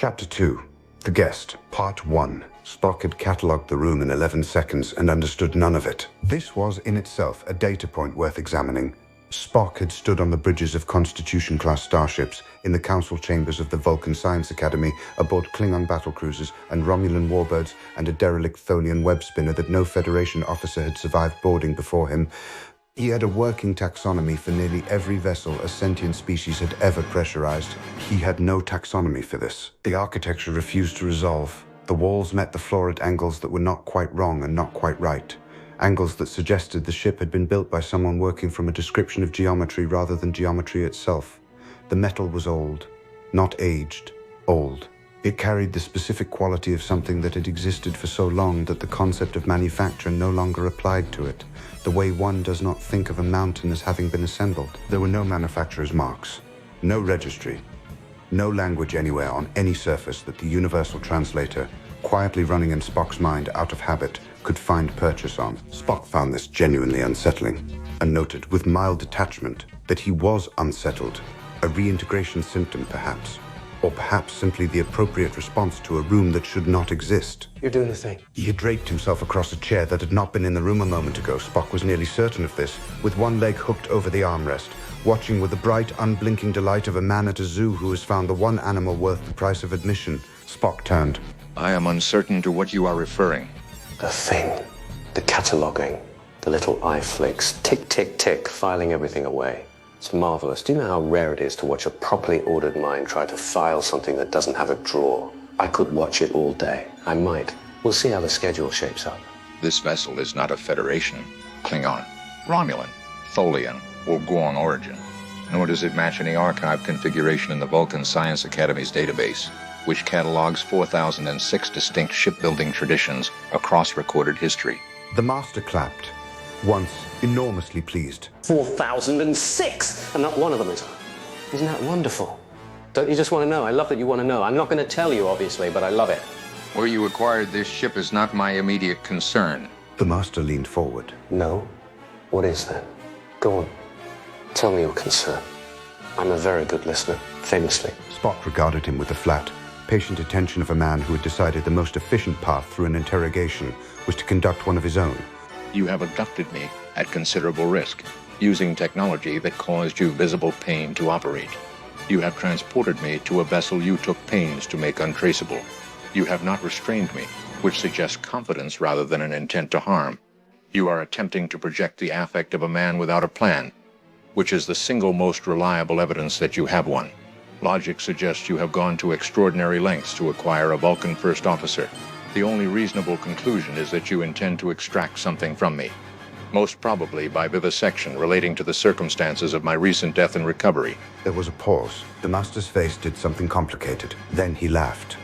Chapter 2. The Guest, Part 1. Spock had catalogued the room in 11 seconds and understood none of it. This was in itself a data point worth examining. Spock had stood on the bridges of Constitution-class starships, in the council chambers of the Vulcan Science Academy, aboard Klingon battlecruisers and Romulan warbirds, and a derelict Tholian web spinner that no Federation officer had survived boarding before him. He had a working taxonomy for nearly every vessel a sentient species had ever pressurized. He had no taxonomy for this. The architecture refused to resolve. The walls met the floor at angles that were not quite wrong and not quite right. Angles that suggested the ship had been built by someone working from a description of geometry rather than geometry itself. The metal was old, not aged, old. It carried the specific quality of something that had existed for so long that the concept of manufacture no longer applied to it, the way one does not think of a mountain as having been assembled. There were no manufacturer's marks, no registry, no language anywhere on any surface that the universal translator, quietly running in Spock's mind out of habit, could find purchase on. Spock found this genuinely unsettling, and noted with mild detachment that he was unsettled, a reintegration symptom perhaps. Or perhaps simply the appropriate response to a room that should not exist. You're doing the thing. He had draped himself across a chair that had not been in the room a moment ago. Spock was nearly certain of this, with one leg hooked over the armrest, watching with the bright, unblinking delight of a man at a zoo who has found the one animal worth the price of admission. Spock turned. I am uncertain to what you are referring. The thing. The cataloging. The little eye flicks. Tick, tick, tick, filing everything away. It's marvelous. Do you know how rare it is to watch a properly ordered mind try to file something that doesn't have a drawer? I could watch it all day. I might. We'll see how the schedule shapes up. This vessel is not a Federation, Klingon, Romulan, Tholian, or Gorn origin, nor does it match any archive configuration in the Vulcan Science Academy's database, which catalogs 4,006 distinct shipbuilding traditions across recorded history. The master clapped, once enormously pleased. 4,006! And not one of them is. Isn't that wonderful? Don't you just want to know? I love that you want to know. I'm not going to tell you, obviously, but I love it. Where you acquired this ship is not my immediate concern. The master leaned forward. No? What is that? Go on. Tell me your concern. I'm a very good listener, famously. Spock regarded him with the flat, patient attention of a man who had decided the most efficient path through an interrogation was to conduct one of his own. You have abducted me at considerable risk, using technology that caused you visible pain to operate. You have transported me to a vessel you took pains to make untraceable. You have not restrained me, which suggests confidence rather than an intent to harm. You are attempting to project the affect of a man without a plan, which is the single most reliable evidence that you have one. Logic suggests you have gone to extraordinary lengths to acquire a Vulcan first officer. The only reasonable conclusion is that you intend to extract something from me, most probably by vivisection relating to the circumstances of my recent death and recovery. There was a pause. The master's face did something complicated. Then he laughed.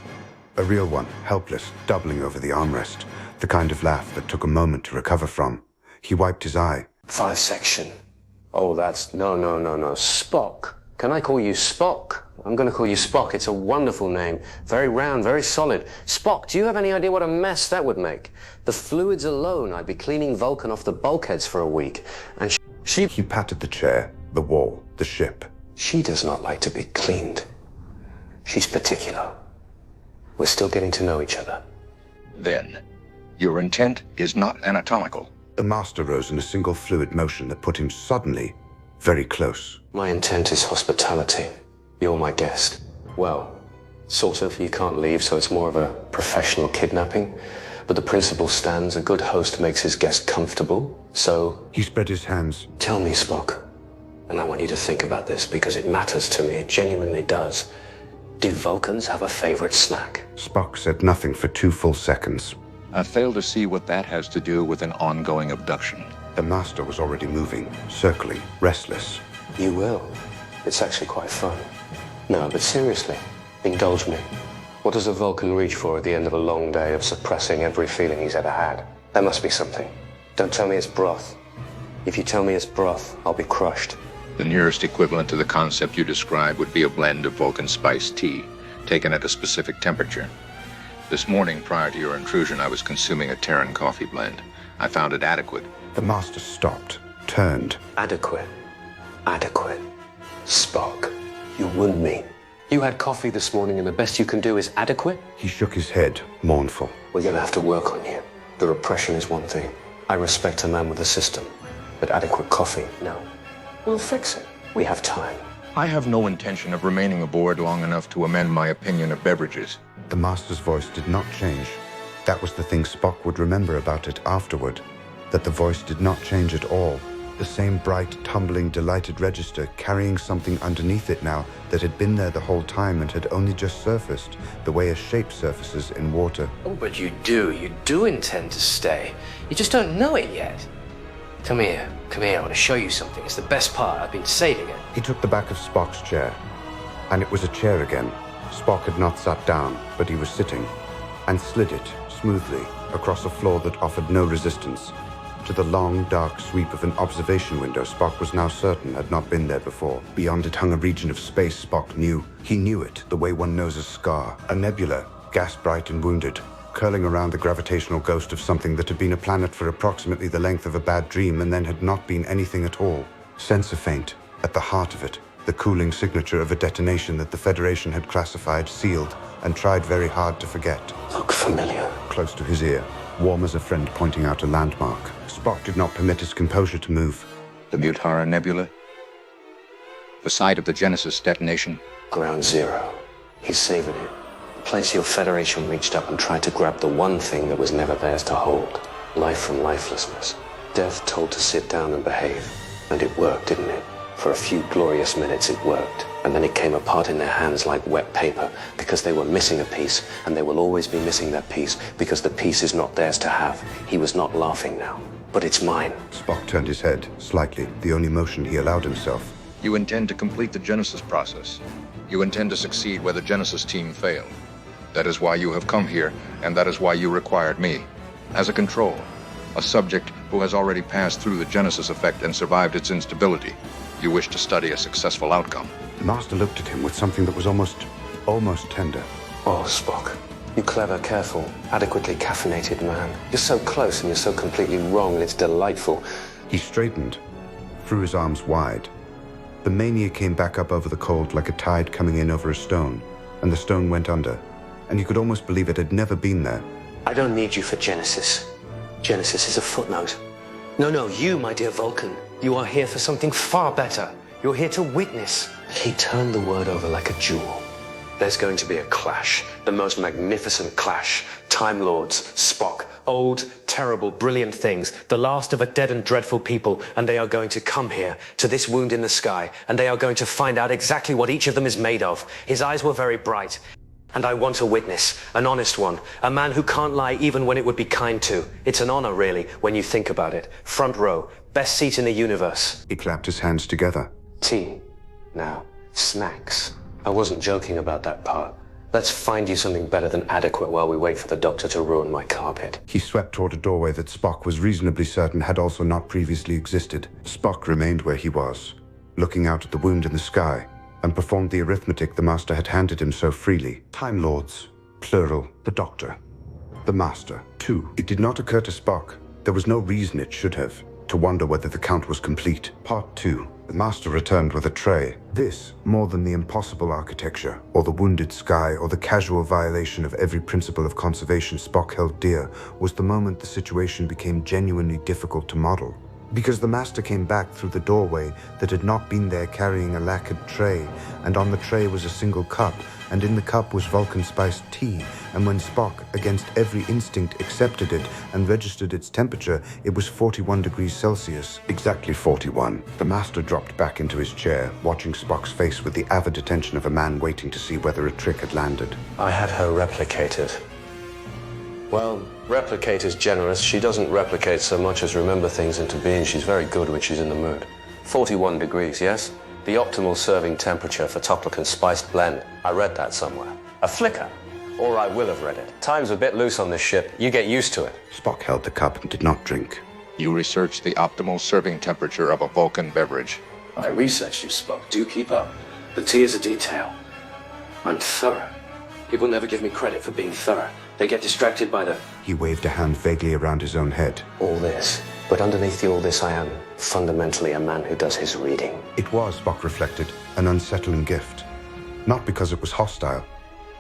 A real one, helpless, doubling over the armrest. The kind of laugh that took a moment to recover from. He wiped his eye. Vivisection. Oh, that's... No. Spock. Can I call you Spock? I'm going to call you Spock. It's a wonderful name. Very round, very solid. Spock, do you have any idea what a mess that would make? The fluids alone, I'd be cleaning Vulcan off the bulkheads for a week. And she... He patted the chair, the wall, the ship. She does not like to be cleaned. She's particular. We're still getting to know each other. Then, your intent is not anatomical. The master rose in a single fluid motion that put him suddenly very close. My intent is hospitality. You're my guest. Well, sort of. You can't leave, so it's more of a professional kidnapping. But the principle stands. A good host makes his guest comfortable. So... He spread his hands. Tell me, Spock. And I want you to think about this because it matters to me. It genuinely does. Do Vulcans have a favorite snack? Spock said nothing for 2 full seconds. I fail to see what that has to do with an ongoing abduction. The master was already moving, circling, restless. You will. It's actually quite fun. No, but seriously, indulge me. What does a Vulcan reach for at the end of a long day of suppressing every feeling he's ever had? There must be something. Don't tell me it's broth. If you tell me it's broth, I'll be crushed. The nearest equivalent to the concept you describe would be a blend of Vulcan spiced tea, taken at a specific temperature. This morning, prior to your intrusion, I was consuming a Terran coffee blend. I found it adequate. The master stopped, turned. Adequate. Spock, you wound me. You had coffee this morning and the best you can do is adequate? He shook his head, mournful. We're gonna have to work on you. The repression is one thing. I respect a man with a system. But adequate coffee, no. We'll fix it. We have time. I have no intention of remaining aboard long enough to amend my opinion of beverages. The master's voice did not change. That was the thing Spock would remember about it afterward, that the voice did not change at all. The same bright, tumbling, delighted register carrying something underneath it now that had been there the whole time and had only just surfaced, the way a shape surfaces in water. Oh, but you do intend to stay. You just don't know it yet. Come here, I want to show you something. It's the best part, I've been saving it. He took the back of Spock's chair, and it was a chair again. Spock had not sat down, but he was sitting, and slid it smoothly across a floor that offered no resistance to the long, dark sweep of an observation window Spock was now certain had not been there before. Beyond it hung a region of space Spock knew. He knew it the way one knows a scar, a nebula, gas-bright and wounded, curling around the gravitational ghost of something that had been a planet for approximately the length of a bad dream and then had not been anything at all. Sensor faint, at the heart of it, the cooling signature of a detonation that the Federation had classified, sealed, and tried very hard to forget. Look familiar. Close to his ear, warm as a friend pointing out a landmark. Spock did not permit his composure to move. The Mutara Nebula? The site of the Genesis detonation? Ground Zero. He's saving it. The place your Federation reached up and tried to grab the one thing that was never theirs to hold. Life from lifelessness. Death told to sit down and behave. And it worked, didn't it? For a few glorious minutes it worked. And then it came apart in their hands like wet paper because they were missing a piece, and they will always be missing that piece because the piece is not theirs to have. He was not laughing now. But it's mine. Spock turned his head, slightly, the only motion he allowed himself. You intend to complete the Genesis process. You intend to succeed where the Genesis team failed. That is why you have come here, and that is why you required me. As a control, a subject who has already passed through the Genesis effect and survived its instability. You wish to study a successful outcome. The Master looked at him with something that was almost tender. Oh, Spock. You clever, careful, adequately caffeinated man. You're so close and you're so completely wrong, and it's delightful. He straightened, threw his arms wide. The mania came back up over the cold like a tide coming in over a stone, and the stone went under, and you could almost believe it had never been there. I don't need you for Genesis. Genesis is a footnote. No, you, my dear Vulcan. You are here for something far better. You're here to witness. He turned the word over like a jewel. There's going to be a clash, the most magnificent clash. Time Lords, Spock, old, terrible, brilliant things, the last of a dead and dreadful people, and they are going to come here, to this wound in the sky, and they are going to find out exactly what each of them is made of. His eyes were very bright, and I want a witness, an honest one, a man who can't lie even when it would be kind to. It's an honor, really, when you think about it. Front row, best seat in the universe. He clapped his hands together. Tea. Now, snacks. I wasn't joking about that part. Let's find you something better than adequate while we wait for the doctor to ruin my carpet. He swept toward a doorway that Spock was reasonably certain had also not previously existed. Spock remained where he was, looking out at the wound in the sky, and performed the arithmetic the Master had handed him so freely. Time Lords, plural, the Doctor, the Master, 2. It did not occur to Spock, there was no reason it should have, to wonder whether the count was complete. Part 2. The Master returned with a tray. This, more than the impossible architecture, or the wounded sky, or the casual violation of every principle of conservation Spock held dear, was the moment the situation became genuinely difficult to model. Because the Master came back through the doorway that had not been there carrying a lacquered tray, and on the tray was a single cup, and in the cup was Vulcan spiced tea, and when Spock, against every instinct, accepted it and registered its temperature, it was 41 degrees Celsius, exactly 41. The Master dropped back into his chair, watching Spock's face with the avid attention of a man waiting to see whether a trick had landed. I had her replicated. Well, replicate is generous. She doesn't replicate so much as remember things into being. She's very good when she's in the mood. 41 degrees, yes? The optimal serving temperature for Toplican spiced blend. I read that somewhere. A flicker. Or I will have read it. Time's a bit loose on this ship. You get used to it. Spock held the cup and did not drink. You researched the optimal serving temperature of a Vulcan beverage. I researched you, Spock. Do keep up. The tea is a detail. I'm thorough. People never give me credit for being thorough. They get distracted by the... He waved a hand vaguely around his own head. all this. But underneath the all this, I am fundamentally a man who does his reading. It was, Spock reflected, an unsettling gift. Not because it was hostile,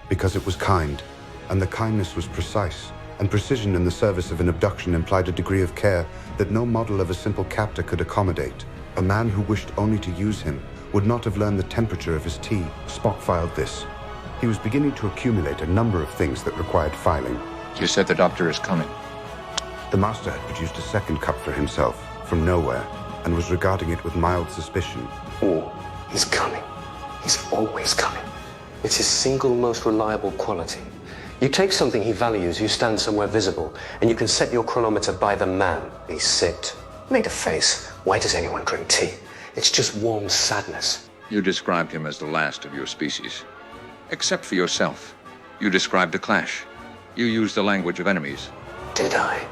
because it was kind, and the kindness was precise, and precision in the service of an abduction implied a degree of care that no model of a simple captor could accommodate. A man who wished only to use him would not have learned the temperature of his tea. Spock filed this. He was beginning to accumulate a number of things that required filing. You said the doctor is coming. The master had produced a second cup for himself, from nowhere, and was regarding it with mild suspicion. Oh, he's coming. He's always coming. It's his single most reliable quality. You take something he values, you stand somewhere visible, and you can set your chronometer by the man. He sipped, made a face. Why does anyone drink tea? It's just warm sadness. You described him as the last of your species. Except for yourself. You described a clash. You used the language of enemies. Did I?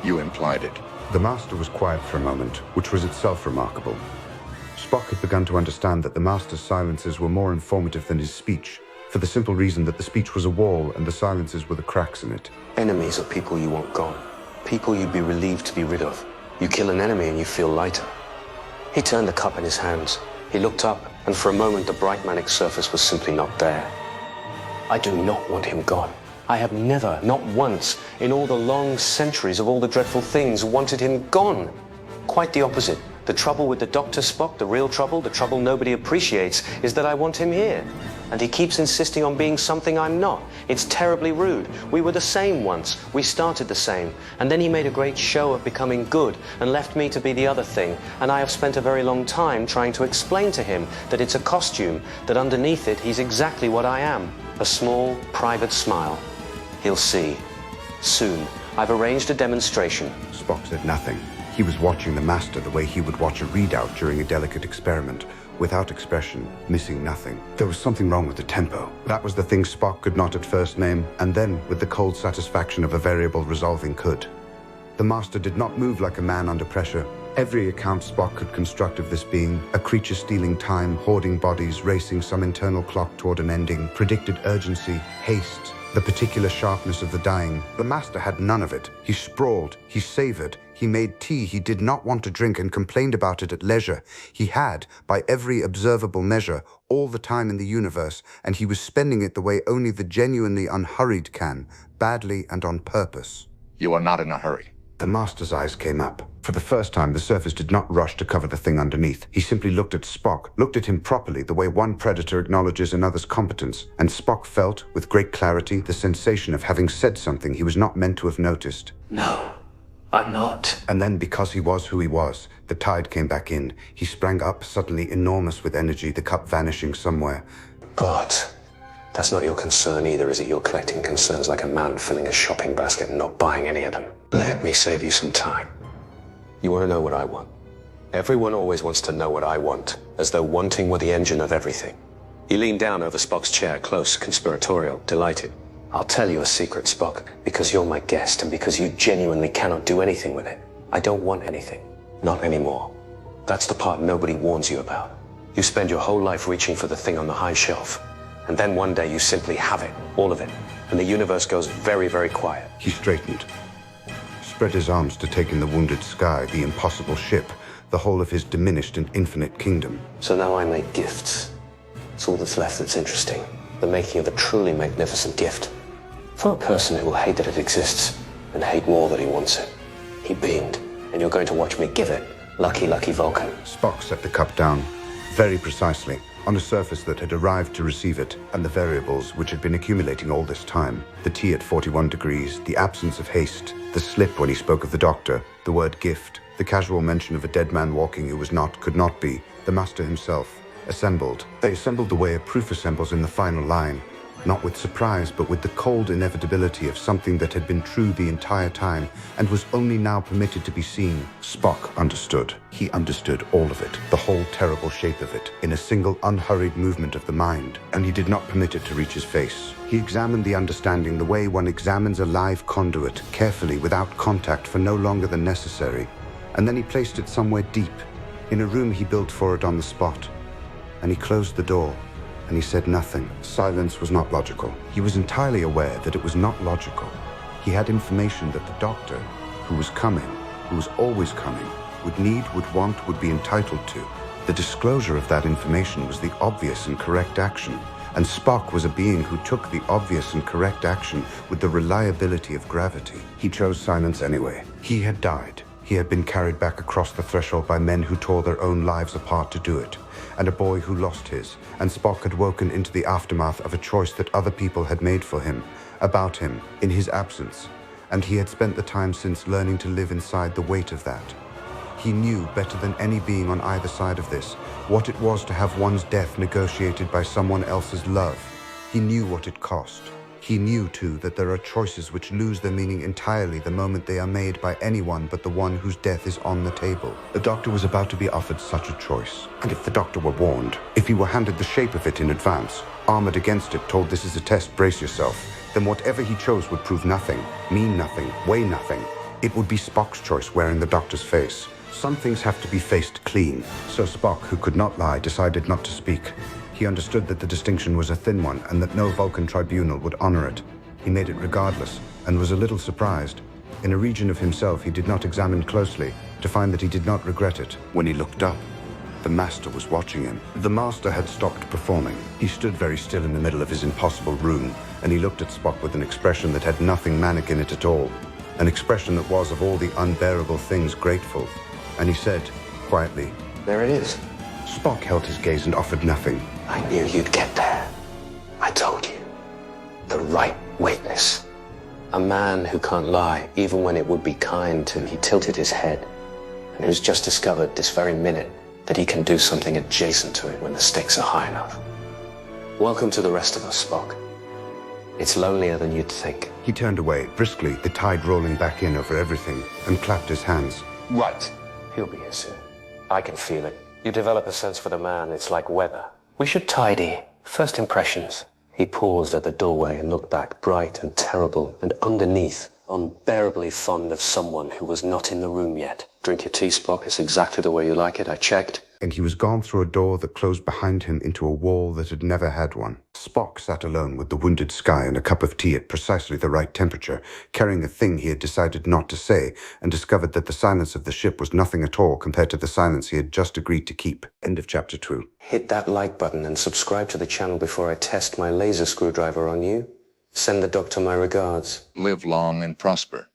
You implied it. The master was quiet for a moment, which was itself remarkable. Spock had begun to understand that the master's silences were more informative than his speech, for the simple reason that the speech was a wall and the silences were the cracks in it. Enemies are people you want gone. People you'd be relieved to be rid of. You kill an enemy and you feel lighter. He turned the cup in his hands. He looked up, and for a moment the bright manic surface was simply not there. I do not want him gone. I have never, not once, in all the long centuries of all the dreadful things, wanted him gone. Quite the opposite. The trouble with the Dr. Spock, the real trouble, the trouble nobody appreciates, is that I want him here. And he keeps insisting on being something I'm not. It's terribly rude. We were the same once. We started the same. And then he made a great show of becoming good and left me to be the other thing. And I have spent a very long time trying to explain to him that it's a costume, that underneath it he's exactly what I am. A small, private smile. He'll see. Soon. I've arranged a demonstration. Spock said nothing. He was watching the master the way he would watch a readout during a delicate experiment, without expression, missing nothing. There was something wrong with the tempo. That was the thing Spock could not at first name, and then with the cold satisfaction of a variable resolving could. The master did not move like a man under pressure. Every account Spock could construct of this being, a creature stealing time, hoarding bodies, racing some internal clock toward an ending, predicted urgency, haste, the particular sharpness of the dying. The master had none of it. He sprawled, he savored, he made tea he did not want to drink and complained about it at leisure. He had, by every observable measure, all the time in the universe, and he was spending it the way only the genuinely unhurried can, badly and on purpose. You are not in a hurry. The master's eyes came up. For the first time, the surface did not rush to cover the thing underneath. He simply looked at Spock, looked at him properly, the way one predator acknowledges another's competence, and Spock felt, with great clarity, the sensation of having said something he was not meant to have noticed. No, I'm not. And then, because he was who he was, the tide came back in. He sprang up, suddenly enormous with energy, the cup vanishing somewhere. But that's not your concern either, is it? You're collecting concerns like a man filling a shopping basket and not buying any of them. Let me save you some time. You want to know what I want? Everyone always wants to know what I want, as though wanting were the engine of everything. He leaned down over Spock's chair, close, conspiratorial, delighted. I'll tell you a secret, Spock, because you're my guest and because you genuinely cannot do anything with it. I don't want anything. Not anymore. That's the part nobody warns you about. You spend your whole life reaching for the thing on the high shelf. And then one day you simply have it, all of it. And the universe goes very, very quiet. He straightened, spread his arms to take in the wounded sky, the impossible ship, the whole of his diminished and infinite kingdom. So now I make gifts. It's all that's left that's interesting. The making of a truly magnificent gift. For a person who will hate that it exists, and hate more that he wants it. He beamed, and you're going to watch me give it. Lucky, lucky Vulcan. Spock set the cup down, very precisely, on a surface that had arrived to receive it, and the variables which had been accumulating all this time. The tea at 41 degrees, the absence of haste, the slip when he spoke of the doctor, the word gift, the casual mention of a dead man walking who was not, could not be, the master himself, assembled. They assembled the way a proof assembles in the final line, not with surprise, but with the cold inevitability of something that had been true the entire time and was only now permitted to be seen. Spock understood. He understood all of it, the whole terrible shape of it, in a single unhurried movement of the mind, and he did not permit it to reach his face. He examined the understanding the way one examines a live conduit, carefully, without contact for no longer than necessary, and then he placed it somewhere deep, in a room he built for it on the spot, and he closed the door. And he said nothing. Silence was not logical. He was entirely aware that it was not logical. He had information that the doctor, who was coming, who was always coming, would need, would want, would be entitled to. The disclosure of that information was the obvious and correct action, and Spock was a being who took the obvious and correct action with the reliability of gravity. He chose silence anyway. He had died. He had been carried back across the threshold by men who tore their own lives apart to do it, and a boy who lost his, and Spock had woken into the aftermath of a choice that other people had made for him, about him, in his absence, and he had spent the time since learning to live inside the weight of that. He knew better than any being on either side of this what it was to have one's death negotiated by someone else's love. He knew what it cost. He knew, too, that there are choices which lose their meaning entirely the moment they are made by anyone but the one whose death is on the table. The Doctor was about to be offered such a choice. And if the Doctor were warned, if he were handed the shape of it in advance, armored against it, told this is a test, brace yourself, then whatever he chose would prove nothing, mean nothing, weigh nothing. It would be Spock's choice wearing the Doctor's face. Some things have to be faced clean, so Spock, who could not lie, decided not to speak. He understood that the distinction was a thin one and that no Vulcan tribunal would honor it. He made it regardless, and was a little surprised. In a region of himself he did not examine closely, to find that he did not regret it. When he looked up, the Master was watching him. The Master had stopped performing. He stood very still in the middle of his impossible room, and he looked at Spock with an expression that had nothing manic in it at all. An expression that was of all the unbearable things grateful. And he said, quietly, There it is. Spock held his gaze and offered nothing. I knew you'd get there. I told you. The right witness. A man who can't lie, even when it would be kind to. He tilted his head, and who's just discovered this very minute that he can do something adjacent to it when the stakes are high enough. Welcome to the rest of us, Spock. It's lonelier than you'd think. He turned away, briskly, the tide rolling back in over everything, and clapped his hands. Right. He'll be here soon. I can feel it. You develop a sense for the man. It's like weather. We should tidy. First impressions. He paused at the doorway and looked back, bright and terrible, and underneath, unbearably fond of someone who was not in the room yet. Drink your tea, Spock. It's exactly the way you like it. I checked. And he was gone through a door that closed behind him into a wall that had never had one. Spock sat alone with the wounded sky and a cup of tea at precisely the right temperature, carrying a thing he had decided not to say, and discovered that the silence of the ship was nothing at all compared to the silence he had just agreed to keep. End of chapter 2. Hit that like button and subscribe to the channel before I test my laser screwdriver on you. Send the Doctor my regards. Live long and prosper.